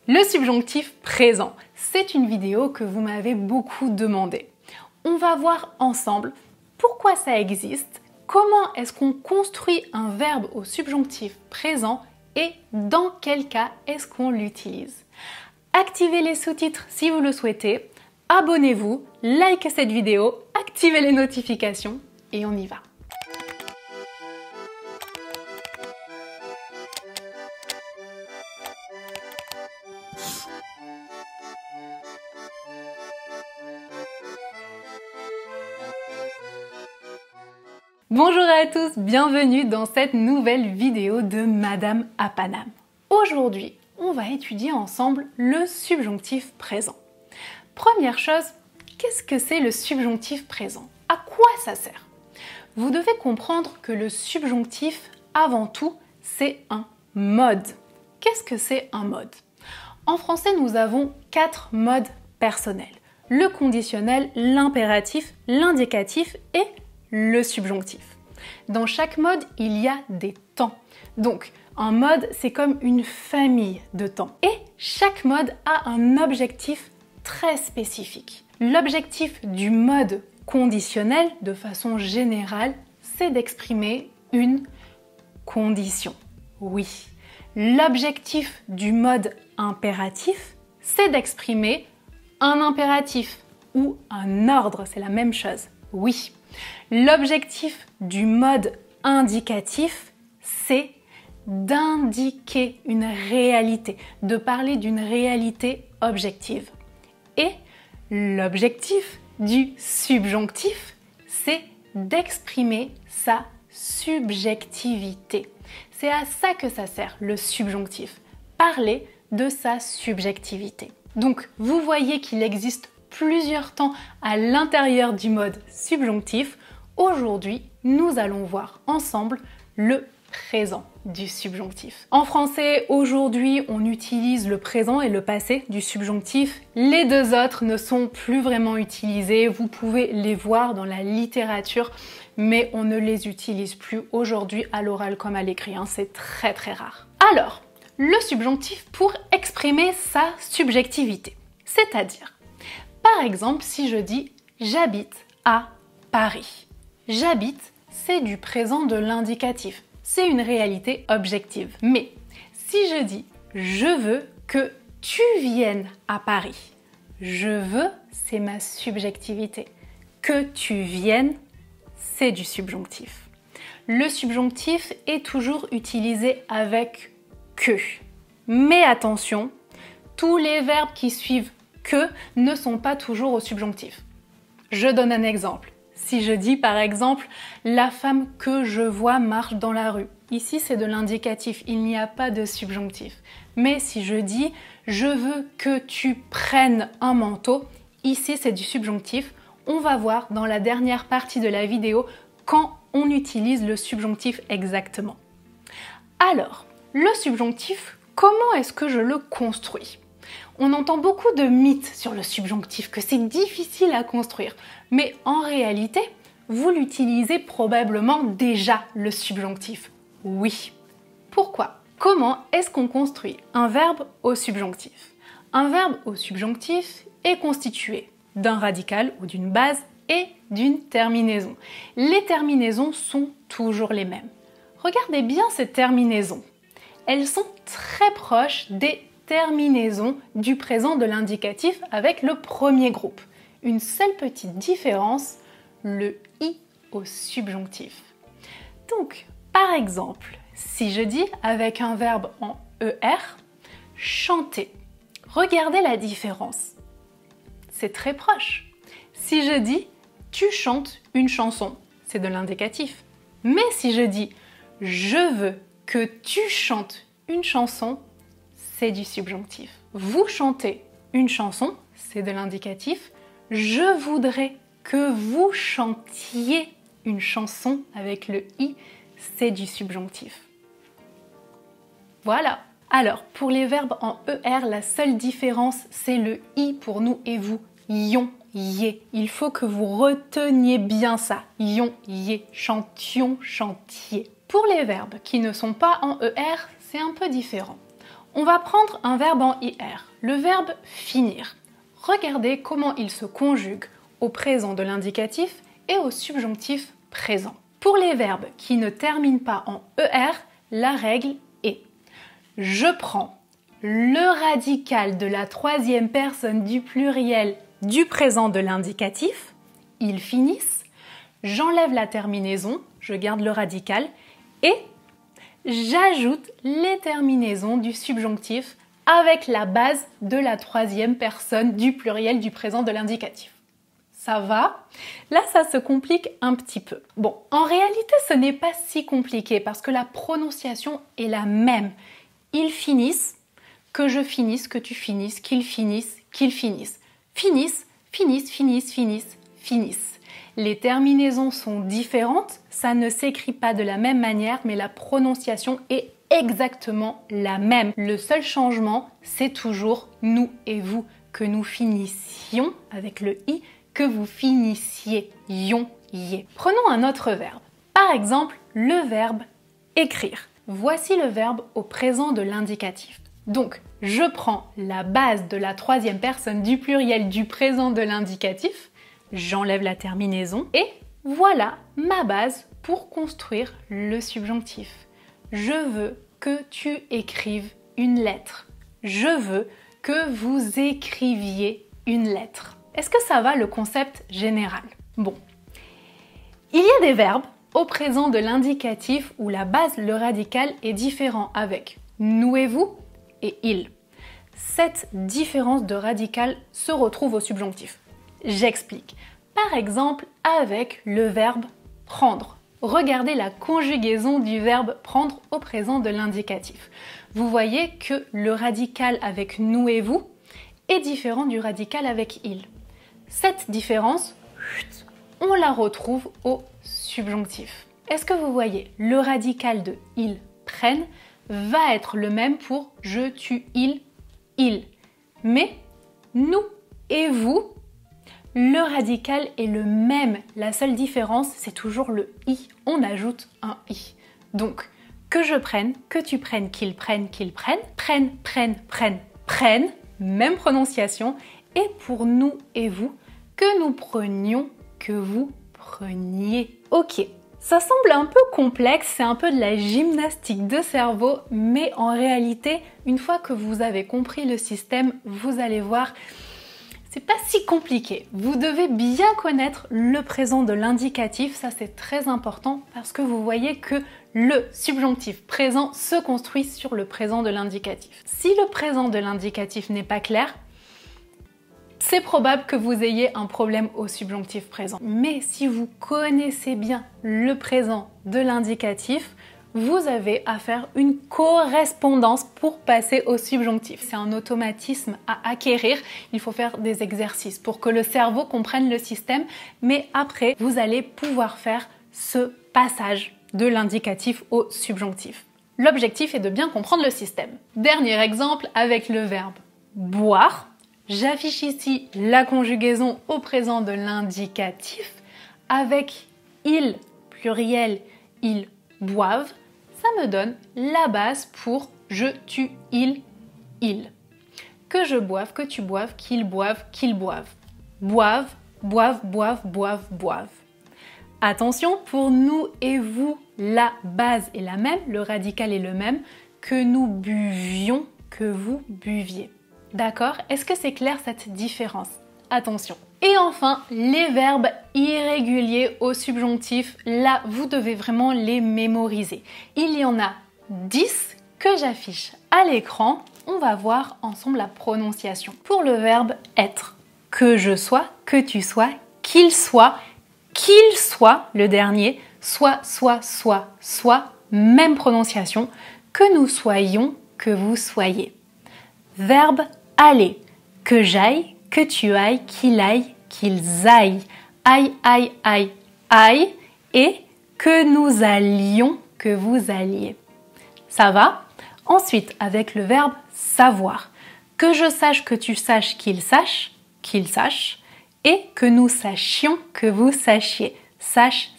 Le subjonctif présent, c'est une vidéo que vous m'avez beaucoup demandé. On va voir ensemble pourquoi ça existe, comment est-ce qu'on construit un verbe au subjonctif présent et dans quel cas est-ce qu'on l'utilise. Activez les sous-titres si vous le souhaitez, abonnez-vous, likez cette vidéo, activez les notifications et on y va. Bonjour à tous, bienvenue dans cette nouvelle vidéo de Madame à Paname. Aujourd'hui, on va étudier ensemble le subjonctif présent. Première chose, qu'est-ce que c'est le subjonctif présent? À quoi ça sert? Vous devez comprendre que le subjonctif, avant tout, c'est un mode. Qu'est-ce que c'est un mode? En français, nous avons 4 modes personnels. Le conditionnel, l'impératif, l'indicatif et le subjonctif. Dans chaque mode, il y a des temps. Donc, un mode, c'est comme une famille de temps. Et chaque mode a un objectif très spécifique. L'objectif du mode conditionnel, de façon générale, c'est d'exprimer une condition. Oui. L'objectif du mode impératif, c'est d'exprimer un impératif ou un ordre, c'est la même chose. Oui. L'objectif du mode indicatif, c'est d'indiquer une réalité, de parler d'une réalité objective. Et l'objectif du subjonctif, c'est d'exprimer sa subjectivité. C'est à ça que ça sert, le subjonctif. Parler de sa subjectivité. Donc, vous voyez qu'il existe plusieurs temps à l'intérieur du mode subjonctif. Aujourd'hui, nous allons voir ensemble le présent du subjonctif. En français, aujourd'hui, on utilise le présent et le passé du subjonctif. Les deux autres ne sont plus vraiment utilisés. Vous pouvez les voir dans la littérature, mais on ne les utilise plus aujourd'hui à l'oral comme à l'écrit. C'est très très rare. Alors, le subjonctif pour exprimer sa subjectivité. C'est-à-dire, par exemple, si je dis « j'habite à Paris ». J'habite, c'est du présent de l'indicatif. C'est une réalité objective. Mais si je dis « je veux que tu viennes à Paris », je veux, c'est ma subjectivité. Que tu viennes, c'est du subjonctif. Le subjonctif est toujours utilisé avec que. Mais attention, tous les verbes qui suivent que ne sont pas toujours au subjonctif. Je donne un exemple. Si je dis par exemple « la femme que je vois marche dans la rue », ici c'est de l'indicatif, il n'y a pas de subjonctif. Mais si je dis « je veux que tu prennes un manteau », ici c'est du subjonctif. On va voir dans la dernière partie de la vidéo quand on utilise le subjonctif exactement. Alors, le subjonctif, comment est-ce que je le construis? On entend beaucoup de mythes sur le subjonctif, que c'est difficile à construire. Mais en réalité, vous l'utilisez probablement déjà, le subjonctif. Oui. Pourquoi? Comment est-ce qu'on construit un verbe au subjonctif? Un verbe au subjonctif est constitué d'un radical ou d'une base et d'une terminaison. Les terminaisons sont toujours les mêmes. Regardez bien ces terminaisons. Elles sont très proches des terminaison du présent de l'indicatif avec le premier groupe. Une seule petite différence, le « i » au subjonctif. Donc, par exemple, si je dis avec un verbe en ER, chanter. Regardez la différence. C'est très proche. Si je dis tu chantes une chanson, c'est de l'indicatif. Mais si je dis je veux que tu chantes une chanson, c'est du subjonctif. Vous chantez une chanson, c'est de l'indicatif. Je voudrais que vous chantiez une chanson avec le « i », c'est du subjonctif. Voilà. Alors, pour les verbes en ER, la seule différence, c'est le « i » pour nous et vous. Ions, yé. Il faut que vous reteniez bien ça. Ions, yé. Chantions, chantiez. Pour les verbes qui ne sont pas en ER, c'est un peu différent. On va prendre un verbe en IR, le verbe finir. Regardez comment il se conjugue au présent de l'indicatif et au subjonctif présent. Pour les verbes qui ne terminent pas en ER, la règle est: je prends le radical de la troisième personne du pluriel du présent de l'indicatif, ils finissent, j'enlève la terminaison, je garde le radical, et j'ajoute les terminaisons du subjonctif avec la base de la troisième personne du pluriel du présent de l'indicatif. Ça va? Là, ça se complique un petit peu. Bon, en réalité, ce n'est pas si compliqué parce que la prononciation est la même. Ils finissent, que je finisse, que tu finisses, qu'ils finissent, qu'ils finissent. Finissent, finissent, finissent, finissent, finissent. Les terminaisons sont différentes, ça ne s'écrit pas de la même manière, mais la prononciation est exactement la même. Le seul changement, c'est toujours nous et vous, que nous finissions avec le i, que vous finissiez, ion, yé. Prenons un autre verbe. Par exemple, le verbe écrire. Voici le verbe au présent de l'indicatif. Donc, je prends la base de la troisième personne du pluriel du présent de l'indicatif, j'enlève la terminaison et voilà ma base pour construire le subjonctif. Je veux que tu écrives une lettre. Je veux que vous écriviez une lettre. Est-ce que ça va le concept général? Bon. Il y a des verbes au présent de l'indicatif où la base, le radical, est différent avec nous et vous et il. Cette différence de radical se retrouve au subjonctif. J'explique. Par exemple, avec le verbe prendre. Regardez la conjugaison du verbe prendre au présent de l'indicatif. Vous voyez que le radical avec nous et vous est différent du radical avec il. Cette différence, on la retrouve au subjonctif. Est-ce que vous voyez? Le radical de ils prennent va être le même pour je, tu, il. Mais nous et vous, le radical est le même. La seule différence, c'est toujours le i. On ajoute un i. Donc, que je prenne, que tu prennes, qu'ils prennent, prennent, même prononciation. Et pour nous et vous, que nous prenions, que vous preniez. Ok. Ça semble un peu complexe, c'est un peu de la gymnastique de cerveau, mais en réalité, une fois que vous avez compris le système, vous allez voir, c'est pas si compliqué. Vous devez bien connaître le présent de l'indicatif, ça c'est très important parce que vous voyez que le subjonctif présent se construit sur le présent de l'indicatif. Si le présent de l'indicatif n'est pas clair, c'est probable que vous ayez un problème au subjonctif présent. Mais si vous connaissez bien le présent de l'indicatif, vous avez à faire une correspondance pour passer au subjonctif. C'est un automatisme à acquérir. Il faut faire des exercices pour que le cerveau comprenne le système. Mais après, vous allez pouvoir faire ce passage de l'indicatif au subjonctif. L'objectif est de bien comprendre le système. Dernier exemple avec le verbe boire. J'affiche ici la conjugaison au présent de l'indicatif avec il, pluriel, ils boivent. Ça me donne la base pour je, tu, il. Que je boive, que tu boives, qu'ils boivent, Boivent, boivent. Attention, pour nous et vous, la base est la même, le radical est le même, que nous buvions, que vous buviez. D'accord? Est-ce que c'est clair cette différence? Attention. Et enfin, les verbes irréguliers au subjonctif, là, vous devez vraiment les mémoriser. Il y en a 10 que j'affiche à l'écran. On va voir ensemble la prononciation. Pour le verbe être, que je sois, que tu sois, qu'il soit, le dernier, soit, même prononciation, que nous soyons, que vous soyez. Verbe aller, que j'aille, que tu ailles, qu'il aille, qu'ils aillent, aille, et que nous allions, que vous alliez. Ça va? Ensuite, avec le verbe savoir, que je sache, que tu saches, qu'il sache, et que nous sachions, que vous sachiez. Sache,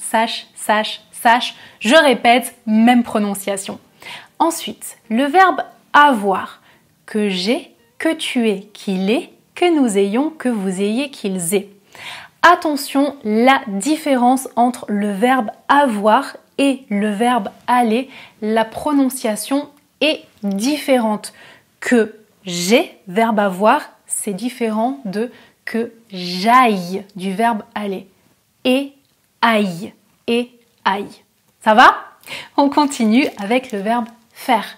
je répète, même prononciation. Ensuite, le verbe avoir, que j'ai, que tu aies, qu'il ait, que nous ayons, que vous ayez, qu'ils aient. Attention, la différence entre le verbe avoir et le verbe aller, la prononciation est différente. Que j'ai, verbe avoir, c'est différent de que j'aille du verbe aller. Et aille, et aille. Ça va? On continue avec le verbe faire.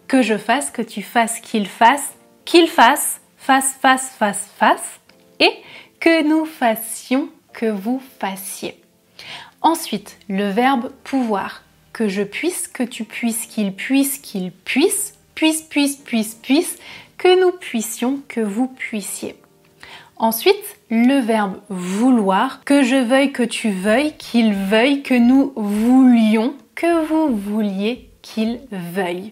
Que je fasse, que tu fasses, qu'il fasse, fasse, fasse, et que nous fassions, que vous fassiez. Ensuite, le verbe pouvoir. Que je puisse, que tu puisses, qu'il puisse, puisse, que nous puissions, que vous puissiez. Ensuite, le verbe vouloir. Que je veuille, que tu veuilles, qu'il veuille, que nous voulions, que vous vouliez, qu'il veuille.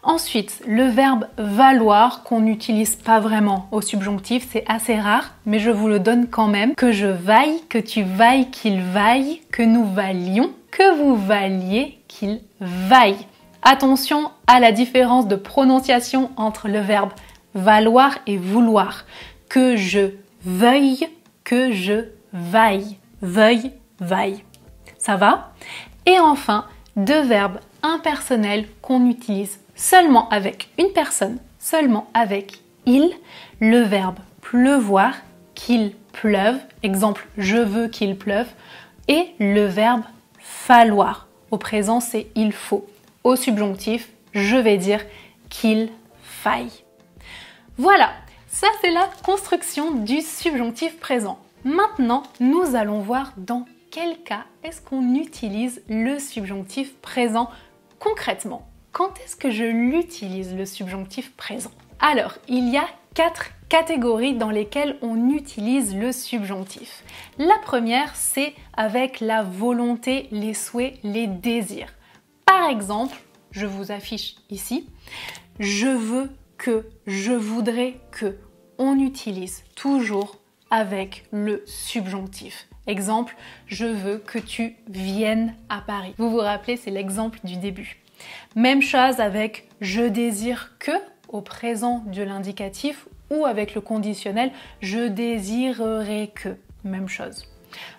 Ensuite, le verbe valoir qu'on n'utilise pas vraiment au subjonctif, c'est assez rare, mais je vous le donne quand même. Que je vaille, que tu vailles, qu'il vaille, que nous valions, que vous valiez, qu'il vaille. Attention à la différence de prononciation entre le verbe valoir et vouloir. Que je veuille, que je vaille. Veuille, vaille. Ça va? Et enfin, deux verbes impersonnels qu'on utilise seulement avec une personne, seulement avec il, le verbe pleuvoir, qu'il pleuve, exemple je veux qu'il pleuve, et le verbe falloir. Au présent, c'est il faut. Au subjonctif, je vais dire qu'il faille. Voilà, ça c'est la construction du subjonctif présent. Maintenant, nous allons voir dans quel cas est-ce qu'on utilise le subjonctif présent concrètement. Quand est-ce que je l'utilise, le subjonctif présent? Alors, il y a 4 catégories dans lesquelles on utilise le subjonctif. La première, c'est avec la volonté, les souhaits, les désirs. Par exemple, je vous affiche ici, je veux que, je voudrais que. On utilise toujours avec le subjonctif. Exemple, je veux que tu viennes à Paris. Vous vous rappelez, c'est l'exemple du début. Même chose avec je désire que au présent de l'indicatif ou avec le conditionnel je désirerais que. Même chose.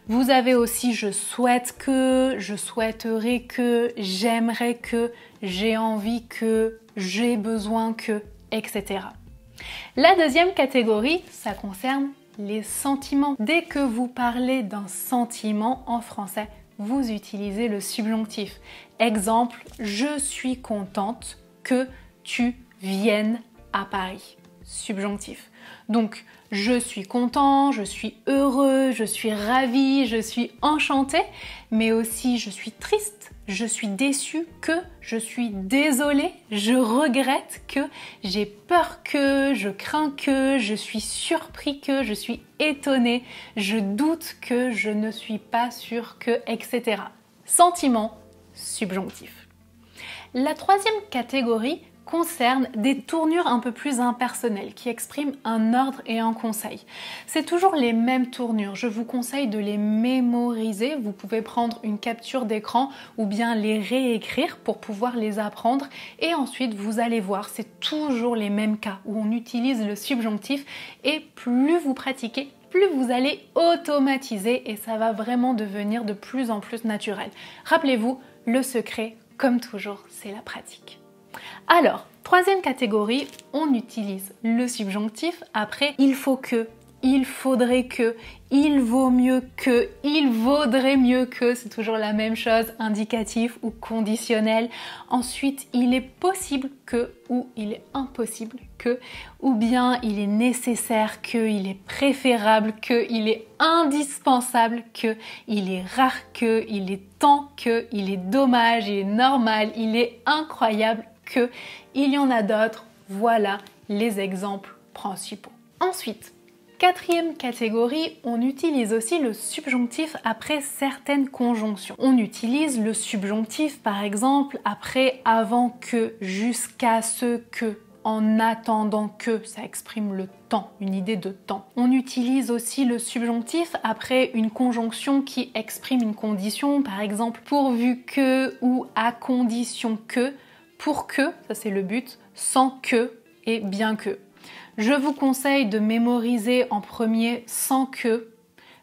Vous avez aussi je souhaite que, je souhaiterais que, j'aimerais que, j'ai envie que, j'ai besoin que, etc. La deuxième catégorie, ça concerne les sentiments. Dès que vous parlez d'un sentiment en français, vous utilisez le subjonctif. Exemple, je suis contente que tu viennes à Paris. Subjonctif. Donc, je suis content, je suis heureux, je suis ravi, je suis enchanté, mais aussi je suis triste, je suis déçu que, je suis désolée, je regrette que, j'ai peur que, je crains que, je suis surpris que, je suis étonné, je doute que, je ne suis pas sûr que, etc. Sentiment, subjonctif. La troisième catégorie concerne des tournures un peu plus impersonnelles qui expriment un ordre et un conseil. C'est toujours les mêmes tournures, je vous conseille de les mémoriser, vous pouvez prendre une capture d'écran ou bien les réécrire pour pouvoir les apprendre et ensuite vous allez voir, c'est toujours les mêmes cas où on utilise le subjonctif et plus vous pratiquez, plus vous allez automatiser et ça va vraiment devenir de plus en plus naturel. Rappelez-vous, le secret, comme toujours, c'est la pratique. Alors, troisième catégorie, on utilise le subjonctif après il faut que, il faudrait que, il vaut mieux que, il vaudrait mieux que, c'est toujours la même chose, indicatif ou conditionnel. Ensuite, il est possible que ou il est impossible que, ou bien il est nécessaire que, il est préférable que, il est indispensable que, il est rare que, il est temps que, il est dommage, il est normal, il est incroyable que, il y en a d'autres, voilà les exemples principaux. Ensuite, quatrième catégorie, on utilise aussi le subjonctif après certaines conjonctions. On utilise le subjonctif par exemple après avant que, jusqu'à ce que, en attendant que, ça exprime le temps, une idée de temps. On utilise aussi le subjonctif après une conjonction qui exprime une condition, par exemple pourvu que ou à condition que, pour que, ça c'est le but, sans que, et bien que. Je vous conseille de mémoriser en premier sans que,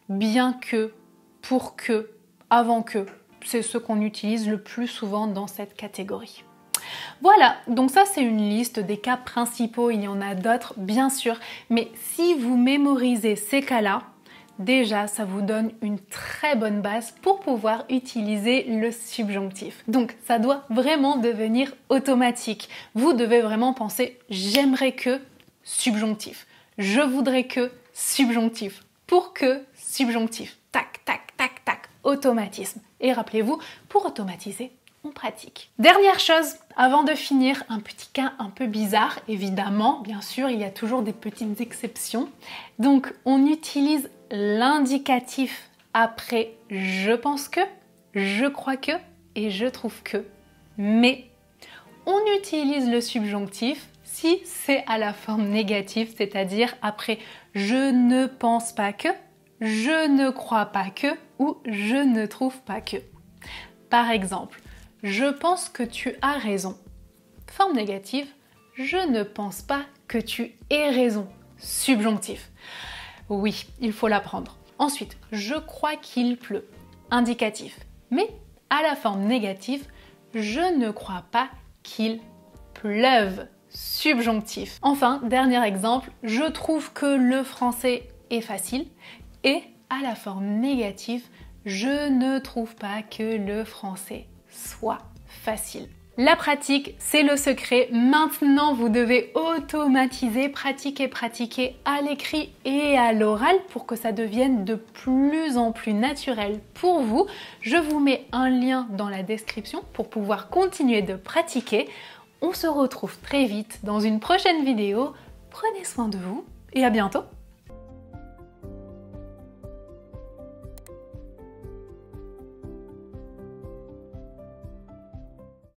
bien que, pour que, avant que. C'est ce qu'on utilise le plus souvent dans cette catégorie. Voilà, donc ça c'est une liste des cas principaux, il y en a d'autres bien sûr, mais si vous mémorisez ces cas-là, déjà ça vous donne une très bonne base pour pouvoir utiliser le subjonctif. Donc ça doit vraiment devenir automatique. Vous devez vraiment penser j'aimerais que subjonctif, je voudrais que subjonctif, pour que subjonctif, tac tac tac tac, automatisme. Et rappelez-vous, pour automatiser, on pratique. Dernière chose, avant de finir, un petit cas un peu bizarre, évidemment, bien sûr, il y a toujours des petites exceptions. Donc, on utilise l'indicatif après je pense que, je crois que et je trouve que. Mais on utilise le subjonctif si c'est à la forme négative, c'est-à-dire après je ne pense pas que, je ne crois pas que ou je ne trouve pas que. Par exemple, je pense que tu as raison. Forme négative, je ne pense pas que tu aies raison. Subjonctif. Oui, il faut l'apprendre. Ensuite, je crois qu'il pleut. Indicatif. Mais à la forme négative, je ne crois pas qu'il pleuve. Subjonctif. Enfin, dernier exemple, je trouve que le français est facile. Et à la forme négative, je ne trouve pas que le français soit facile. La pratique, c'est le secret. Maintenant, vous devez automatiser, pratiquer à l'écrit et à l'oral pour que ça devienne de plus en plus naturel pour vous. Je vous mets un lien dans la description pour pouvoir continuer de pratiquer. On se retrouve très vite dans une prochaine vidéo. Prenez soin de vous et à bientôt!